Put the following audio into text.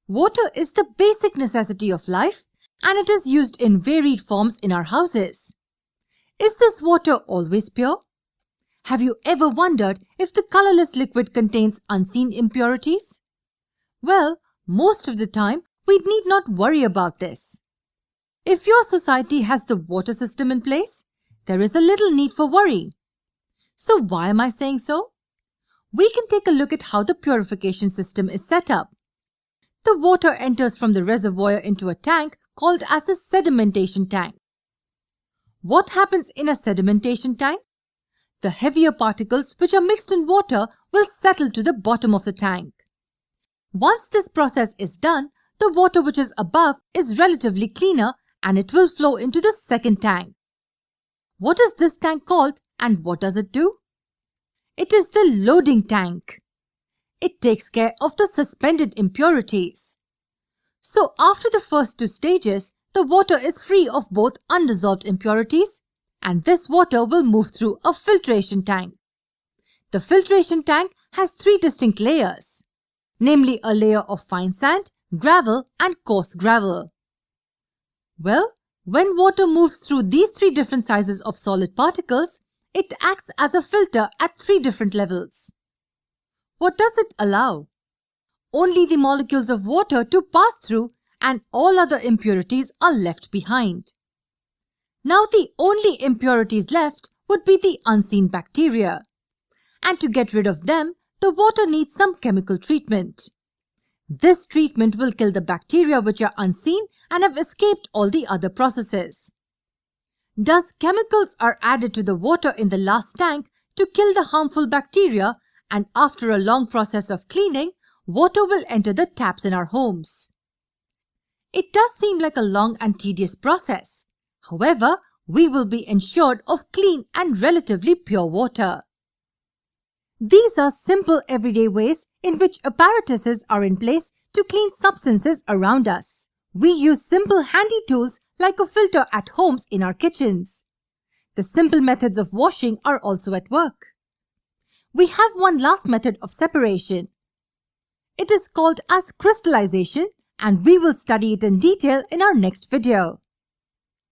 Water is the basic necessity of life and it is used in varied forms in our houses. Is this water always pure? Have you ever wondered if the colorless liquid contains unseen impurities? Well, most of the time we need not worry about this. If your society has the water system in place, there is a little need for worry. So why am I saying so? We can take a look at how the purification system is set up. The water enters from the reservoir into a tank called as the sedimentation tank. What happens in a sedimentation tank? The heavier particles which are mixed in water will settle to the bottom of the tank. Once this process is done, the water which is above is relatively cleaner and it will flow into the second tank. What is this tank called and what does it do? It is the loading tank. It takes care of the suspended impurities. So after the first two stages, the water is free of both undissolved impurities and this water will move through a filtration tank. The filtration tank has three distinct layers, namely a layer of fine sand, gravel and coarse gravel. Well, when water moves through these three different sizes of solid particles, it acts as a filter at three different levels. What does it allow? Only the molecules of water to pass through and all other impurities are left behind. Now the only impurities left would be the unseen bacteria. And to get rid of them, the water needs some chemical treatment. This treatment will kill the bacteria which are unseen and have escaped all the other processes. Thus, chemicals are added to the water in the last tank to kill the harmful bacteria, and after a long process of cleaning, water will enter the taps in our homes. It does seem like a long and tedious process. However, we will be ensured of clean and relatively pure water. These are simple everyday ways in which apparatuses are in place to clean substances around us. We use simple handy tools like a filter at homes in our kitchens. The simple methods of washing are also at work. We have one last method of separation. It is called as crystallization and we will study it in detail in our next video.